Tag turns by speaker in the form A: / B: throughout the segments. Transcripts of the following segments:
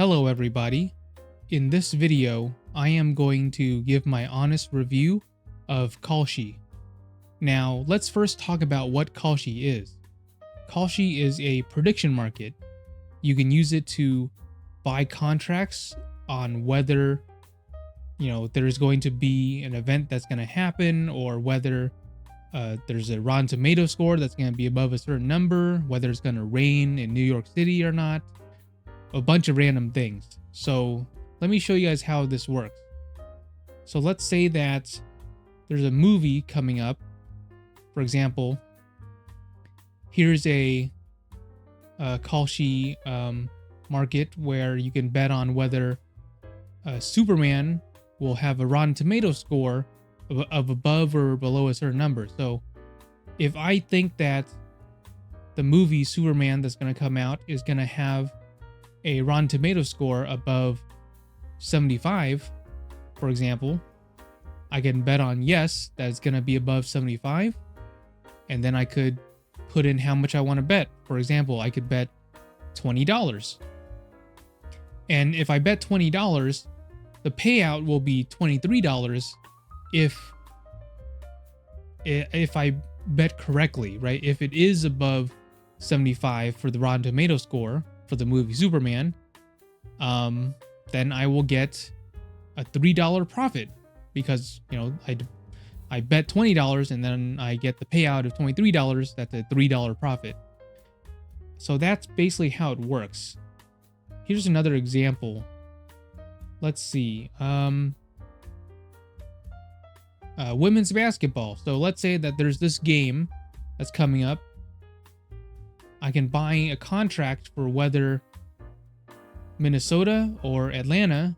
A: Hello everybody. In this video, I am going to give my honest review of Kalshi. Now, let's first talk about what Kalshi is. Kalshi is a prediction market. You can use it to buy contracts on whether, there's going to be an event that's going to happen, or whether there's a Rotten Tomato score that's going to be above a certain number, whether it's going to rain in New York City or not. A bunch of random things. So let me show you guys how this works. So let's say that there's a movie coming up. For example, here's a Kalshi market where you can bet on whether Superman will have a Rotten Tomato score of above or below a certain number. So if I think that the movie Superman that's going to come out is going to have a Rotten Tomato score above 75, for example, I can bet on yes, that it's going to be above 75, and then I could put in how much I want to bet. For example, I could bet $20. And if I bet $20, the payout will be $23 if I bet correctly, right? If it is above 75 for the Rotten Tomato score for the movie Superman, then I will get a $3 profit because, I bet $20 and then I get the payout of $23. That's a $3 profit. So that's basically how it works. Here's another example. Let's see. Women's basketball. So let's say that there's this game that's coming up. I can buy a contract for whether Minnesota or Atlanta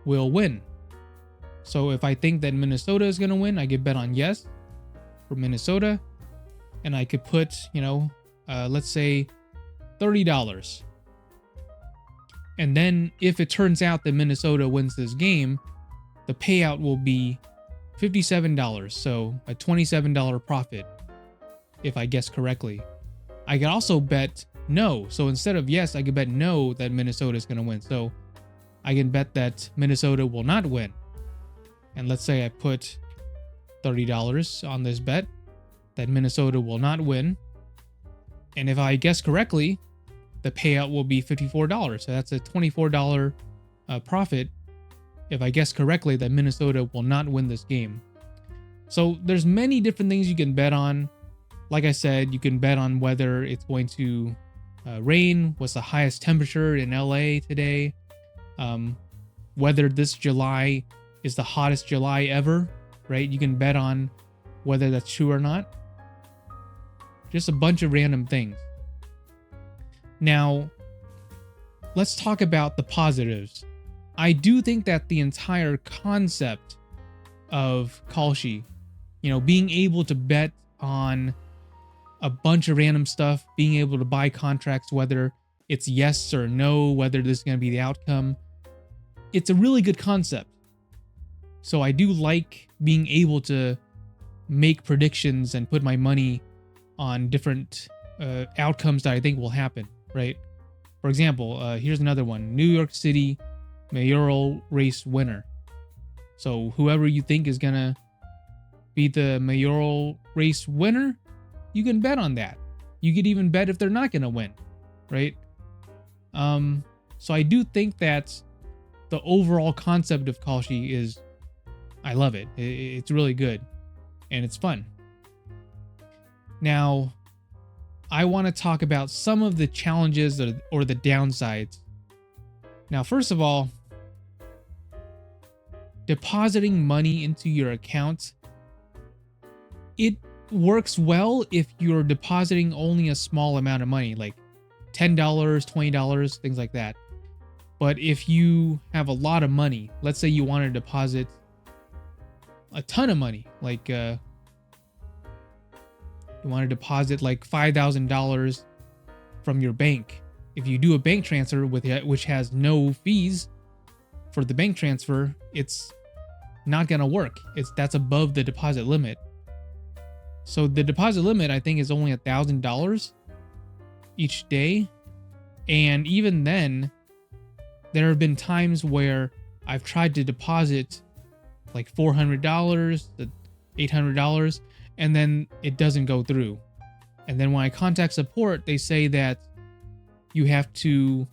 A: will win. So if I think that Minnesota is going to win, I could bet on yes for Minnesota. And I could put, let's say $30. And then if it turns out that Minnesota wins this game, the payout will be $57. So a $27 profit if I guess correctly. I could also bet no. So instead of yes, I could bet no that Minnesota is going to win. So I can bet that Minnesota will not win. And let's say I put $30 on this bet that Minnesota will not win. And if I guess correctly, the payout will be $54. So that's a $24 profit if I guess correctly that Minnesota will not win this game. So there's many different things you can bet on. Like I said, you can bet on whether it's going to rain, what's the highest temperature in LA today, whether this July is the hottest July ever, right? You can bet on whether that's true or not. Just a bunch of random things. Now, let's talk about the positives. I do think that the entire concept of Kalshi, being able to bet on a bunch of random stuff, being able to buy contracts, whether it's yes or no, whether this is going to be the outcome. It's a really good concept. So I do like being able to make predictions and put my money on different outcomes that I think will happen, right? For example, here's another one. New York City mayoral race winner. So whoever you think is going to be the mayoral race winner, you can bet on that. You could even bet if they're not going to win, right? So I do think that the overall concept of Kalshi is, I love it. It's really good and it's fun. Now, I want to talk about some of the challenges or the downsides. Now, first of all, depositing money into your account, it works well if you're depositing only a small amount of money, like $10, $20, things like that. But if you have a lot of money, let's say you want to deposit a ton of money, like you want to deposit like $5,000 from your bank. If you do a bank transfer which has no fees for the bank transfer, it's not gonna work. That's above the deposit limit. So the deposit limit, I think, is only $1,000 each day. And even then, there have been times where I've tried to deposit like $400 to $800, and then it doesn't go through. And then when I contact support, they say that you have to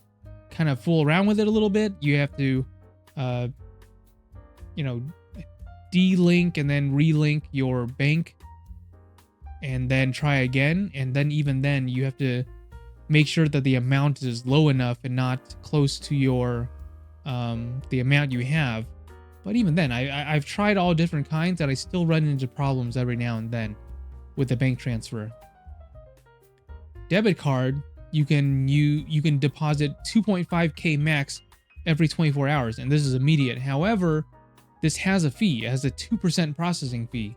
A: kind of fool around with it a little bit. You have to, de-link and then relink your bank and then try again. And then even then, you have to make sure that the amount is low enough and not close to your the amount you have. But even then, I've tried all different kinds, and I still run into problems every now and then with the bank transfer. Debit card, you can deposit 2.5K max every 24 hours, and this is immediate. However, this has a fee. It has a 2% processing fee.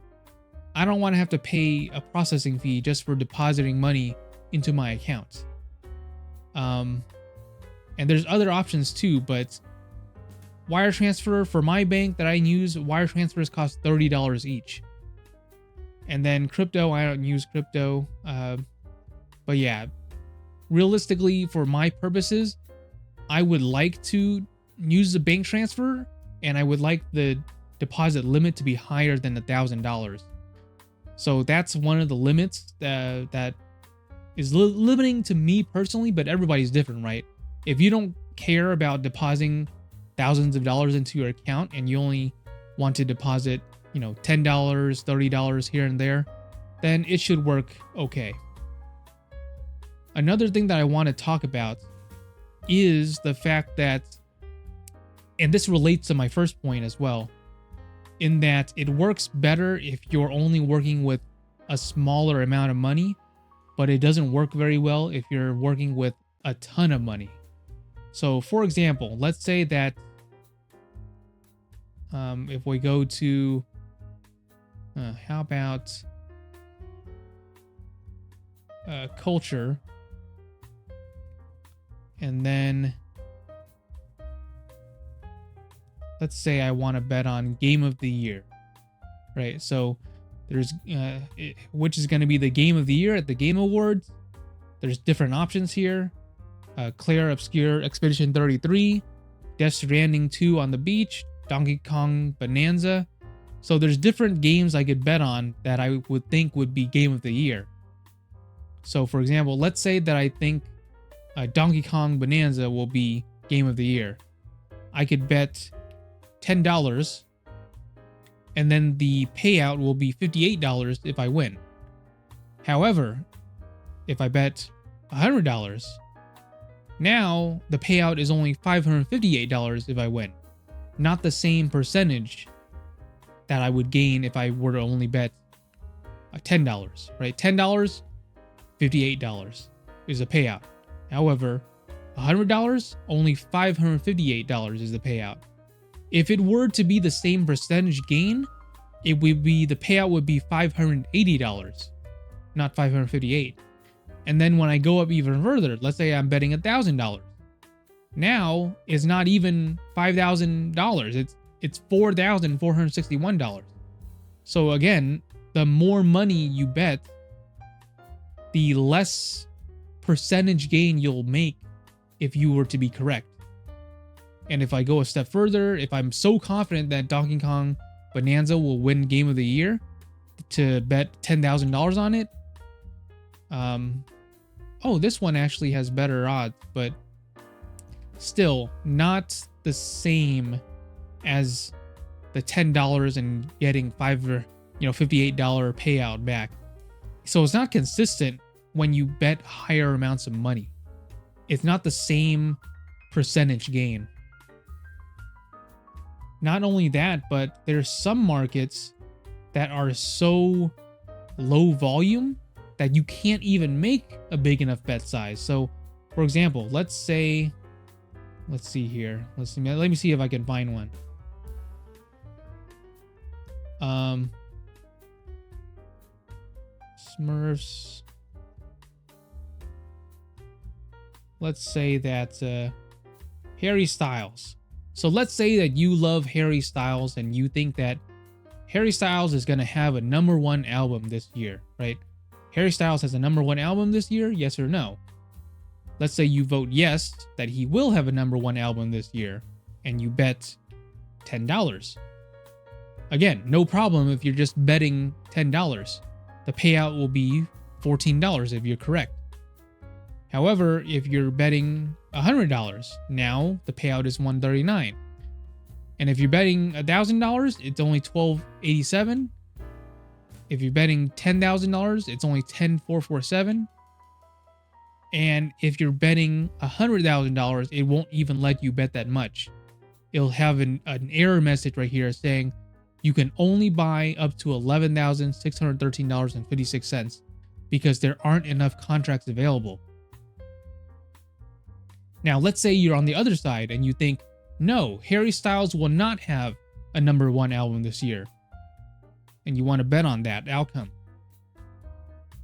A: I don't want to have to pay a processing fee just for depositing money into my account. And there's other options too, but wire transfer for my bank that I use, wire transfers cost $30 each. And then crypto, I don't use crypto. But yeah, realistically, for my purposes, I would like to use the bank transfer, and I would like the deposit limit to be higher than $1,000. So that's one of the limits that is limiting to me personally, but everybody's different, right? If you don't care about depositing thousands of dollars into your account and you only want to deposit, $10, $30 here and there, then it should work okay. Another thing that I want to talk about is the fact that, and this relates to my first point as well, in that it works better if you're only working with a smaller amount of money, but it doesn't work very well if you're working with a ton of money. So for example, let's say that if we go to, how about culture, and then let's say I want to bet on game of the year, right? So there's which is going to be the game of the year at the Game Awards. There's different options here. Claire Obscure Expedition 33, Death Stranding 2 on the beach, Donkey Kong Bonanza. So there's different games I could bet on that I would think would be game of the year. So for example, let's say that I think Donkey Kong Bonanza will be game of the year. I could bet $10, and then the payout will be $58 if I win. However, if I bet $100, now the payout is only $558 if I win. Not the same percentage that I would gain if I were to only bet $10, right? $10, $58 is the payout. However, $100, only $558 is the payout. If it were to be the same percentage gain, the payout would be $580, not $558. And then when I go up even further, let's say I'm betting $1,000. Now it's not even $5,000. It's $4,461. So again, the more money you bet, the less percentage gain you'll make if you were to be correct. And if I go a step further, if I'm so confident that Donkey Kong Bonanza will win Game of the Year to bet $10,000 on it, this one actually has better odds, but still not the same as the $10 and getting $58 payout back. So it's not consistent when you bet higher amounts of money. It's not the same percentage gain. Not only that, but there's some markets that are so low volume that you can't even make a big enough bet size. So, for example, let's see here. Let me see if I can find one. Smurfs. Let's say that Harry Styles. So let's say that you love Harry Styles and you think that Harry Styles is going to have a #1 album this year, right? Harry Styles has a #1 album this year, yes or no? let's say you vote yes that he will have a number one album this year, and you bet $10. Again, no problem if you're just betting $10. The payout will be $14 if you're correct. However, if you're betting $100, now the payout is $139. And if you're betting $1,000, it's only $12.87. If you're betting $10,000, it's only $10,447. And if you're betting $100,000, it won't even let you bet that much. It'll have an error message right here saying you can only buy up to $11,613.56 because there aren't enough contracts available. Now, let's say you're on the other side and you think, no, Harry Styles will not have a number one album this year. And you want to bet on that outcome.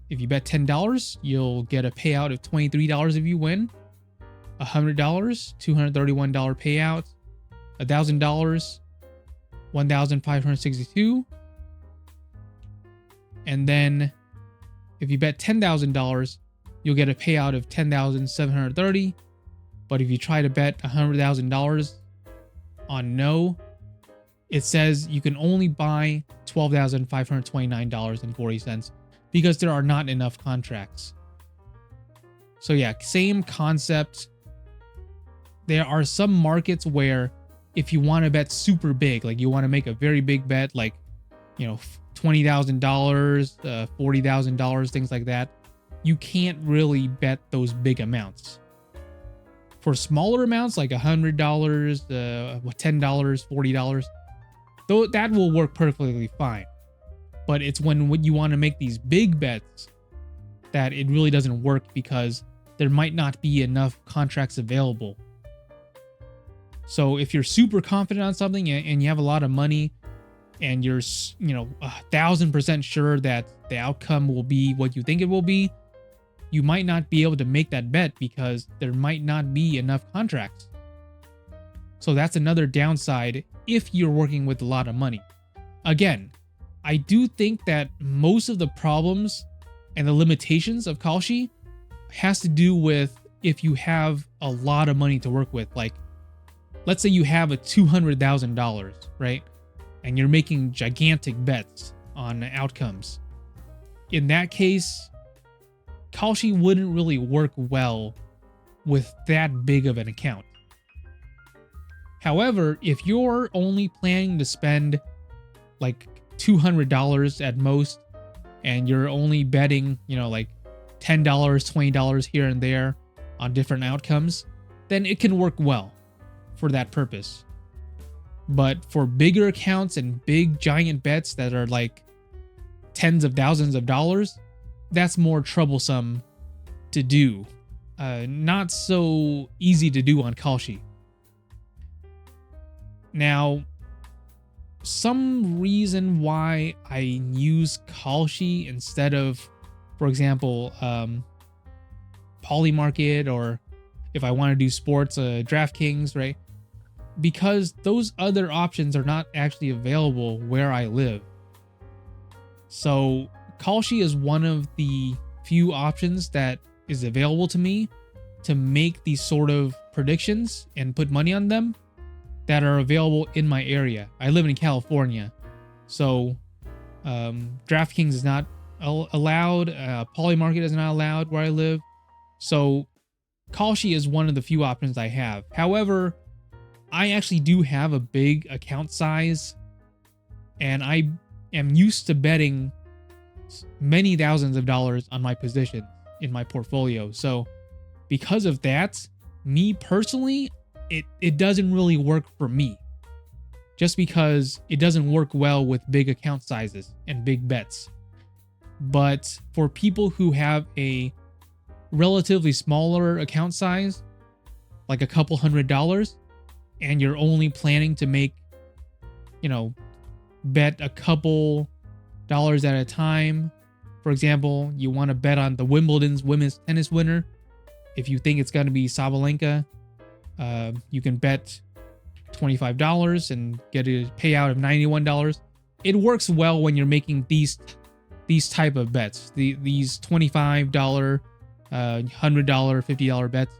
A: If you bet $10, you'll get a payout of $23 if you win. $100, $231 payout. $1,000, $1,562. And then if you bet $10,000, you'll get a payout of $10,730. But if you try to bet $100,000 on no, it says you can only buy $12,529.40 because there are not enough contracts. So yeah, same concept. There are some markets where if you want to bet super big, like you want to make a very big bet, like, $20,000, $40,000, things like that, you can't really bet those big amounts. For smaller amounts like $100, $10, $40, though that will work perfectly fine. But it's when you want to make these big bets that it really doesn't work because there might not be enough contracts available. So if you're super confident on something and you have a lot of money and you're 1,000% sure that the outcome will be what you think it will be, you might not be able to make that bet because there might not be enough contracts. So that's another downside if you're working with a lot of money. Again, I do think that most of the problems and the limitations of Kalshi has to do with if you have a lot of money to work with. Like, let's say you have a $200,000, right? And you're making gigantic bets on outcomes. In that case, Kalshi wouldn't really work well with that big of an account. However, if you're only planning to spend like $200 at most, and you're only betting, like $10, $20 here and there on different outcomes, then it can work well for that purpose. But for bigger accounts and big giant bets that are like tens of thousands of dollars, that's more troublesome to do. Not so easy to do on Kalshi. Now, some reason why I use Kalshi instead of, for example, Polymarket, or if I want to do sports, DraftKings, right? Because those other options are not actually available where I live. So Kalshi is one of the few options that is available to me to make these sort of predictions and put money on them that are available in my area. I live in California, so DraftKings is not allowed. Polymarket is not allowed where I live. So Kalshi is one of the few options I have. However, I actually do have a big account size, and I am used to betting many thousands of dollars on my position in my portfolio. So because of that, me personally, it doesn't really work for me, just because it doesn't work well with big account sizes and big bets. But for people who have a relatively smaller account size, like a couple $100, and you're only planning to make, bet a couple dollars at a time. For example, you want to bet on the Wimbledon's women's tennis winner. If you think it's going to be Sabalenka, you can bet $25 and get a payout of $91. It works well when you're making these type of bets. These $25, $100, $50 bets.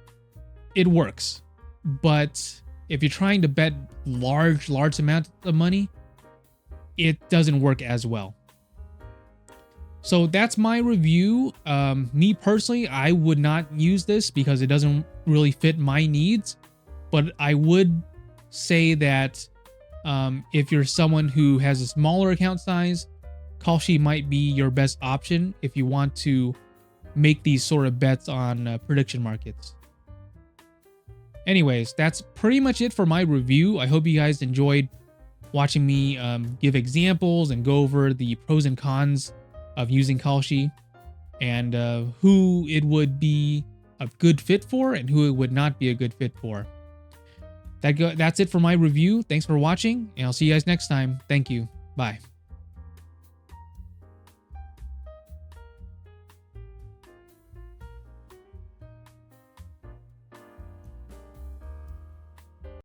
A: It works. But if you're trying to bet large amounts of money, it doesn't work as well. So that's my review. Me personally, I would not use this because it doesn't really fit my needs. But I would say that if you're someone who has a smaller account size, Kalshi might be your best option if you want to make these sort of bets on prediction markets. Anyways, that's pretty much it for my review. I hope you guys enjoyed watching me give examples and go over the pros and cons of using Kalshi, and who it would be a good fit for and who it would not be a good fit for. That's it for my review. Thanks for watching, and I'll see you guys next time. Thank you. Bye.